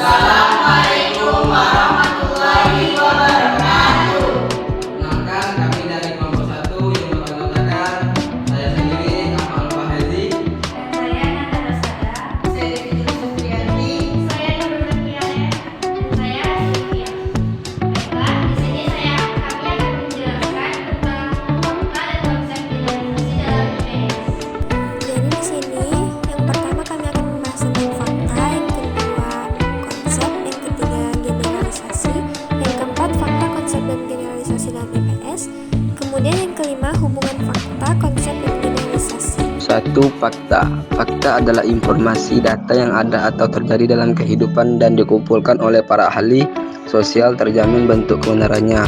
Assalamualaikum warahmatullahi wabarakatuh. Perkenalkan, kami dari kelompok 1 yang beranggotakan saya sendiri Ahmad Fahezi. Saya Nanda Rosada. Saya Devi Supriyanti. Saya Nurul Kianet. Saya Sylvia. Baiklah, di sini kami akan menjelaskan tentang fakta dan konsep generalisasi dalam IPS. Jadi di sini yang pertama kami akan membahas tentang fakta, yang kedua konsep, yang ketiga generalisasi, yang keempat fakta, konsep, dan generalisasi dalam IPS, kemudian yang kelima hubungan fakta, konsep, dan generalisasi. 1. Fakta. Fakta adalah informasi data yang ada atau terjadi dalam kehidupan dan dikumpulkan oleh para ahli sosial terjamin bentuk kebenarannya.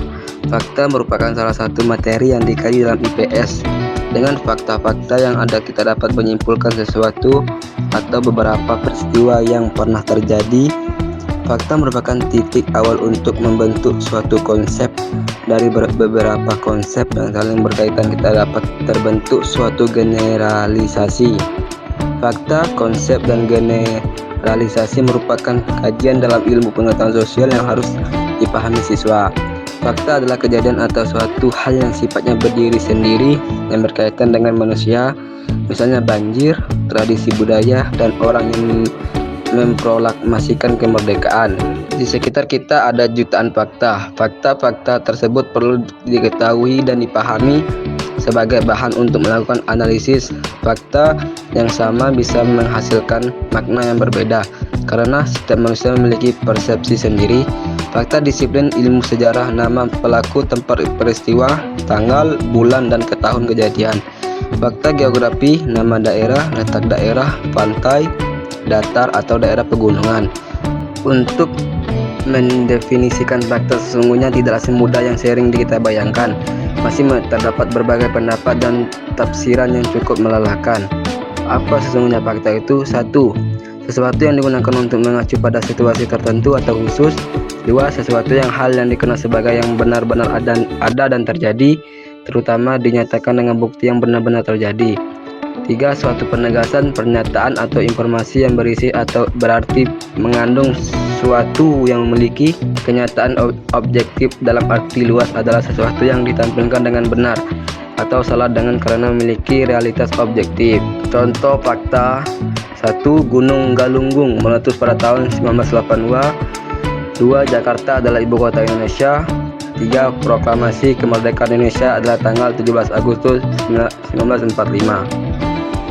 Fakta merupakan salah satu materi yang dikaji dalam IPS. Dengan fakta-fakta yang ada kita dapat menyimpulkan sesuatu atau beberapa peristiwa yang pernah terjadi. Fakta merupakan titik awal untuk membentuk suatu konsep. Dari beberapa konsep yang saling berkaitan kita dapat terbentuk suatu generalisasi. Fakta, konsep, dan generalisasi merupakan kajian dalam ilmu pengetahuan sosial yang harus dipahami siswa. Fakta adalah kejadian atau suatu hal yang sifatnya berdiri sendiri yang berkaitan dengan manusia, misalnya banjir, tradisi budaya, dan orang yang memproklamasikan kemerdekaan. Di sekitar kita ada jutaan fakta. Fakta-fakta tersebut perlu diketahui dan dipahami sebagai bahan untuk melakukan analisis. Fakta yang sama bisa menghasilkan makna yang berbeda karena setiap manusia memiliki persepsi sendiri. Fakta disiplin ilmu sejarah, nama pelaku, tempat peristiwa, tanggal, bulan, dan tahun kejadian. Fakta geografi, nama daerah, letak daerah, pantai, datar, atau daerah pegunungan. Untuk mendefinisikan fakta sesungguhnya tidaklah semudah yang sering kita bayangkan. Masih terdapat berbagai pendapat dan tafsiran yang cukup melelahkan. Apa sesungguhnya fakta itu? 1. Sesuatu yang digunakan untuk mengacu pada situasi tertentu atau khusus. 2. Sesuatu hal yang dikenal sebagai yang benar-benar ada dan terjadi, terutama dinyatakan dengan bukti yang benar-benar terjadi. 3. Suatu penegasan, pernyataan, atau informasi yang berisi atau berarti mengandung suatu yang memiliki kenyataan objektif. Dalam arti luas adalah sesuatu yang ditampilkan dengan benar atau salah dengan karena memiliki realitas objektif. Contoh fakta: 1. Gunung Galunggung meletus pada tahun 1982. 2. Jakarta adalah ibu kota Indonesia. 3. Proklamasi kemerdekaan Indonesia adalah tanggal 17 Agustus 1945.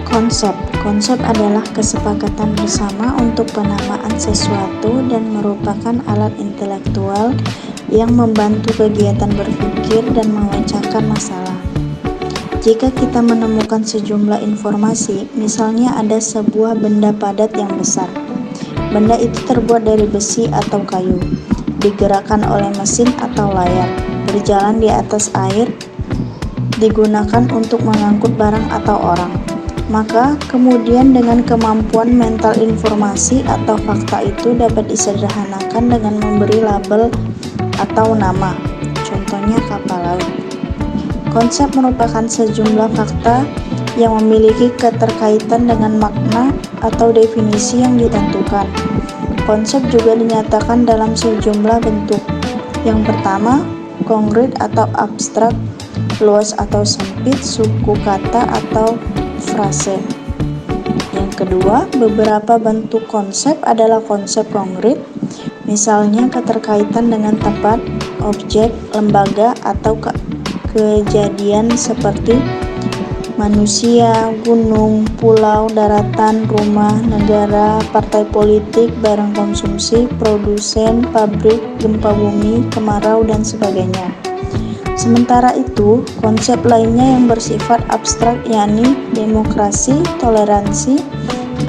Konsep adalah kesepakatan bersama untuk penamaan sesuatu dan merupakan alat intelektual yang membantu kegiatan berpikir dan memecahkan masalah. Jika kita menemukan sejumlah informasi, misalnya ada sebuah benda padat yang besar. Benda itu terbuat dari besi atau kayu, digerakkan oleh mesin atau layar, berjalan di atas air, digunakan untuk mengangkut barang atau orang. Maka kemudian dengan kemampuan mental informasi atau fakta itu dapat disederhanakan dengan memberi label atau nama, contohnya kapal laut. Konsep merupakan sejumlah fakta yang memiliki keterkaitan dengan makna atau definisi yang ditentukan. Konsep juga dinyatakan dalam sejumlah bentuk. Yang pertama, konkret atau abstrak, luas atau sempit, suku kata atau frase. Yang kedua, beberapa bentuk konsep adalah konsep konkret, misalnya keterkaitan dengan tempat, objek, lembaga, atau kejadian seperti manusia, gunung, pulau, daratan, rumah, negara, partai politik, barang konsumsi, produsen, pabrik, gempa bumi, kemarau, dan sebagainya. Sementara itu, konsep lainnya yang bersifat abstrak yakni demokrasi, toleransi,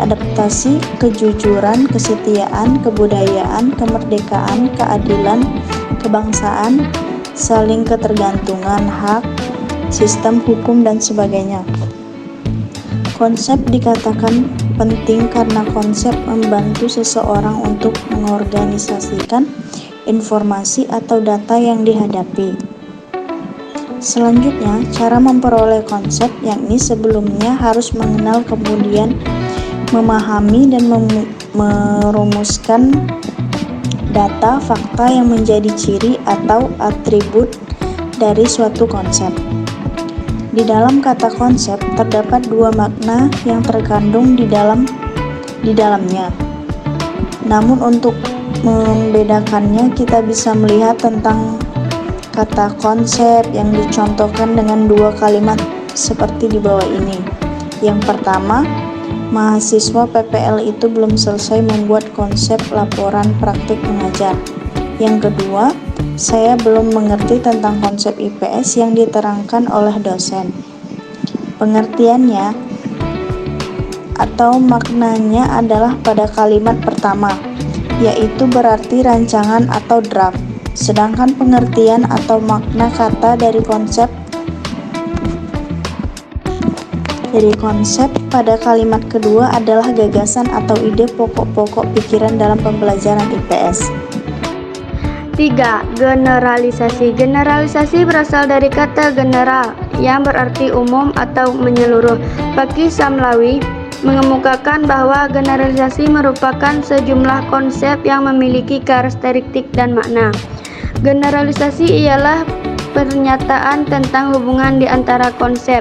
adaptasi, kejujuran, kesetiaan, kebudayaan, kemerdekaan, keadilan, kebangsaan, saling ketergantungan, hak, sistem hukum, dan sebagainya. Konsep dikatakan penting karena konsep membantu seseorang untuk mengorganisasikan informasi atau data yang dihadapi. Selanjutnya, cara memperoleh konsep, yakni sebelumnya harus mengenal, kemudian memahami dan merumuskan data, fakta yang menjadi ciri atau atribut dari suatu konsep. Di dalam kata konsep terdapat dua makna yang terkandung di dalamnya. Namun untuk membedakannya kita bisa melihat tentang kata konsep yang dicontohkan dengan dua kalimat seperti di bawah ini. Yang pertama, mahasiswa PPL itu belum selesai membuat konsep laporan praktik mengajar. Yang kedua, saya belum mengerti tentang konsep IPS yang diterangkan oleh dosen. Pengertiannya atau maknanya adalah pada kalimat pertama, yaitu berarti rancangan atau draft. Sedangkan pengertian atau makna kata dari konsep pada kalimat kedua adalah gagasan atau ide pokok-pokok pikiran dalam pembelajaran IPS. 3. Generalisasi. Generalisasi berasal dari kata general yang berarti umum atau menyeluruh. Fakih Samlawi mengemukakan bahwa generalisasi merupakan sejumlah konsep yang memiliki karakteristik dan makna. Generalisasi ialah pernyataan tentang hubungan di antara konsep.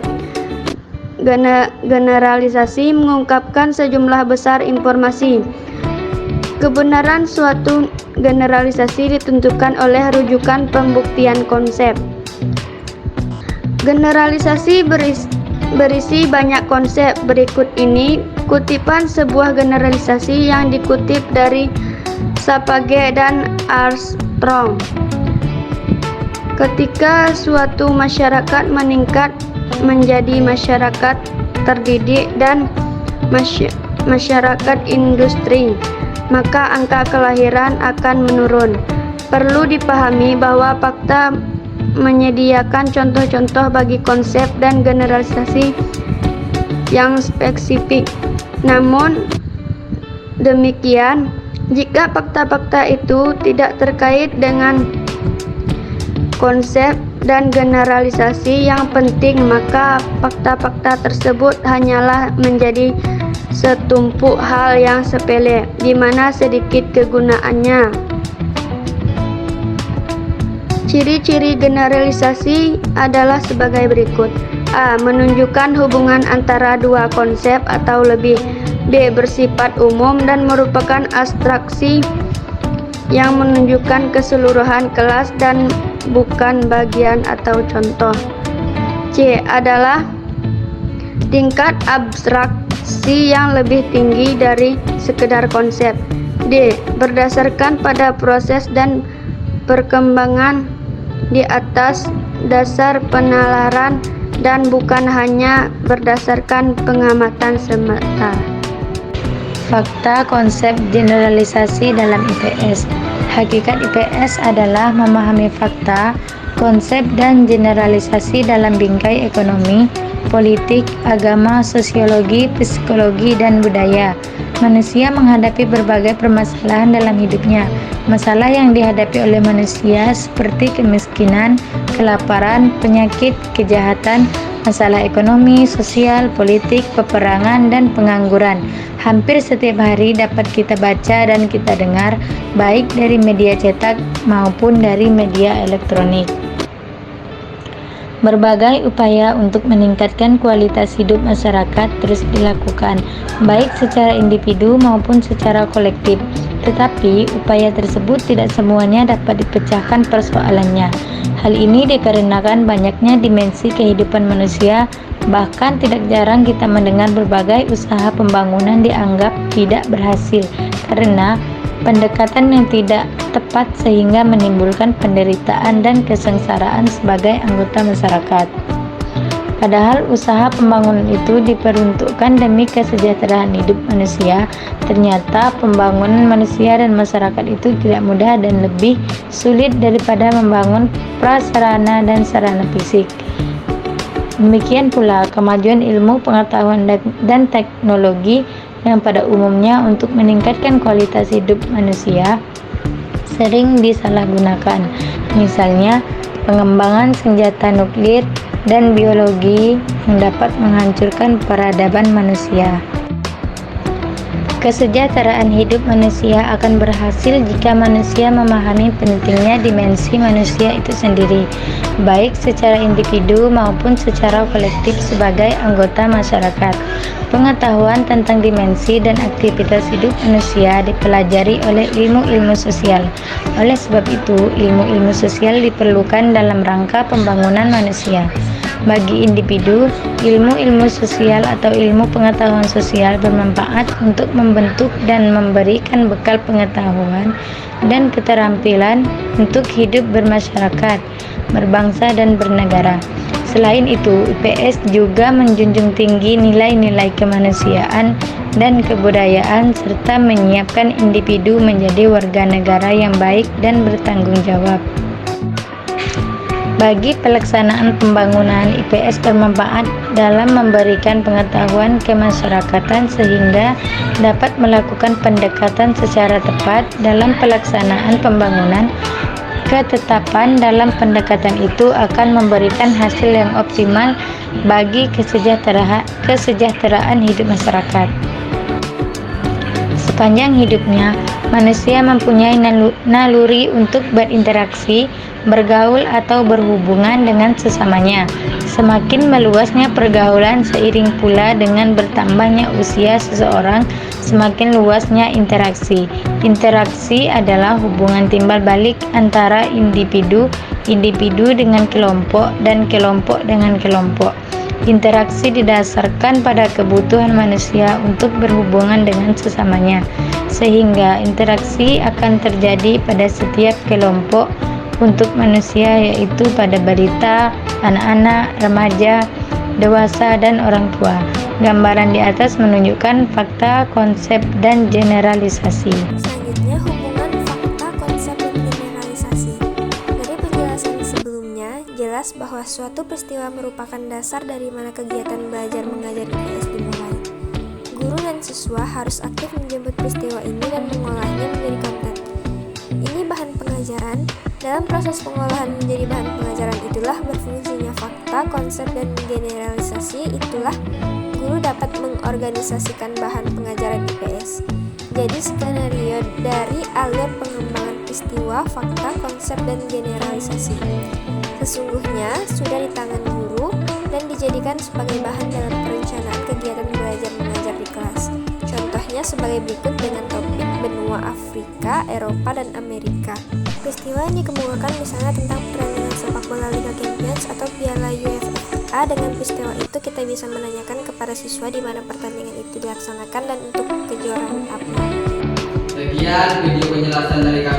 Generalisasi mengungkapkan sejumlah besar informasi. Kebenaran suatu generalisasi ditentukan oleh rujukan pembuktian konsep. Generalisasi berisi banyak konsep. Berikut ini kutipan sebuah generalisasi yang dikutip dari Sapage dan Armstrong. Ketika suatu masyarakat meningkat menjadi masyarakat terdidik dan masyarakat industri, maka angka kelahiran akan menurun. Perlu dipahami bahwa fakta menyediakan contoh-contoh bagi konsep dan generalisasi yang spesifik. Namun demikian, jika fakta-fakta itu tidak terkait dengan konsep dan generalisasi yang penting, maka fakta-fakta tersebut hanyalah menjadi setumpuk hal yang sepele, di mana sedikit kegunaannya. Ciri-ciri generalisasi adalah sebagai berikut. A. Menunjukkan hubungan antara dua konsep atau lebih. B. Bersifat umum dan merupakan abstraksi yang menunjukkan keseluruhan kelas dan bukan bagian atau contoh. C. Adalah tingkat abstraksi yang lebih tinggi dari sekedar konsep. D. Berdasarkan pada proses dan perkembangan di atas dasar penalaran dan bukan hanya berdasarkan pengamatan semata. Fakta konsep generalisasi dalam IPS. Hakikat IPS adalah memahami fakta, konsep dan generalisasi dalam bingkai ekonomi, politik, agama, sosiologi, psikologi, dan budaya. Manusia menghadapi berbagai permasalahan dalam hidupnya. Masalah yang dihadapi oleh manusia seperti kemiskinan, kelaparan, penyakit, kejahatan, masalah ekonomi, sosial, politik, peperangan, dan pengangguran. Hampir setiap hari dapat kita baca dan kita dengar, baik dari media cetak maupun dari media elektronik. Berbagai upaya untuk meningkatkan kualitas hidup masyarakat terus dilakukan, baik secara individu maupun secara kolektif. Tetapi, upaya tersebut tidak semuanya dapat dipecahkan persoalannya. Hal ini dikarenakan banyaknya dimensi kehidupan manusia, bahkan tidak jarang kita mendengar berbagai usaha pembangunan dianggap tidak berhasil karena pendekatan yang tidak tepat sehingga menimbulkan penderitaan dan kesengsaraan sebagai anggota masyarakat. Padahal usaha pembangunan itu diperuntukkan demi kesejahteraan hidup manusia, ternyata pembangunan manusia dan masyarakat itu tidak mudah dan lebih sulit daripada membangun prasarana dan sarana fisik. Demikian pula kemajuan ilmu pengetahuan dan teknologi yang pada umumnya untuk meningkatkan kualitas hidup manusia sering disalahgunakan. Misalnya, pengembangan senjata nuklir dan biologi yang dapat menghancurkan peradaban manusia. Kesejahteraan hidup manusia akan berhasil jika manusia memahami pentingnya dimensi manusia itu sendiri, baik secara individu maupun secara kolektif sebagai anggota masyarakat. Pengetahuan tentang dimensi dan aktivitas hidup manusia dipelajari oleh ilmu-ilmu sosial. Oleh sebab itu, ilmu-ilmu sosial diperlukan dalam rangka pembangunan manusia. Bagi individu, ilmu-ilmu sosial atau ilmu pengetahuan sosial bermanfaat untuk membentuk dan memberikan bekal pengetahuan dan keterampilan untuk hidup bermasyarakat, berbangsa, dan bernegara. Selain itu, IPS juga menjunjung tinggi nilai-nilai kemanusiaan dan kebudayaan serta menyiapkan individu menjadi warga negara yang baik dan bertanggung jawab. Bagi pelaksanaan pembangunan, IPS bermanfaat dalam memberikan pengetahuan kemasyarakatan sehingga dapat melakukan pendekatan secara tepat dalam pelaksanaan pembangunan. Ketetapan dalam pendekatan itu akan memberikan hasil yang optimal bagi kesejahteraan hidup masyarakat. Sepanjang hidupnya, manusia mempunyai naluri untuk berinteraksi, bergaul atau berhubungan dengan sesamanya. Semakin meluasnya pergaulan seiring pula dengan bertambahnya usia seseorang, semakin luasnya interaksi. Interaksi adalah hubungan timbal balik antara individu dengan kelompok dan kelompok dengan kelompok. Interaksi didasarkan pada kebutuhan manusia untuk berhubungan dengan sesamanya, sehingga interaksi akan terjadi pada setiap kelompok untuk manusia, yaitu pada balita, anak-anak, remaja, dewasa, dan orang tua. Gambaran di atas menunjukkan fakta, konsep, dan generalisasi. Selanjutnya, hubungan fakta, konsep, dan generalisasi. Dari penjelasan sebelumnya, jelas bahwa suatu peristiwa merupakan dasar dari mana kegiatan belajar mengajar IPS dimulai. Guru dan siswa harus aktif menjemput peristiwa ini dan mengolahnya menjadi konten. Ini bahan pengajaran. Dalam proses pengolahan menjadi bahan pengajaran itulah berfungsinya fakta, konsep, dan generalisasi. Itulah guru dapat mengorganisasikan bahan pengajaran IPS. Jadi skenario dari alur pengembangan peristiwa, fakta, konsep, dan generalisasi sesungguhnya sudah di tangan guru dan dijadikan sebagai bahan dalam perencanaan kegiatan belajar mengajar di kelas. Contohnya sebagai berikut dengan topik benua Afrika, Eropa, dan Amerika. Peristiwa yang dikemukakan misalnya tentang pertandingan sepak bola Liga Champions atau Piala UEFA. Dengan peristiwa itu kita bisa menanyakan kepada siswa di mana pertandingan itu dilaksanakan dan untuk kejuaraan apa. Sekian video penjelasan dari kami.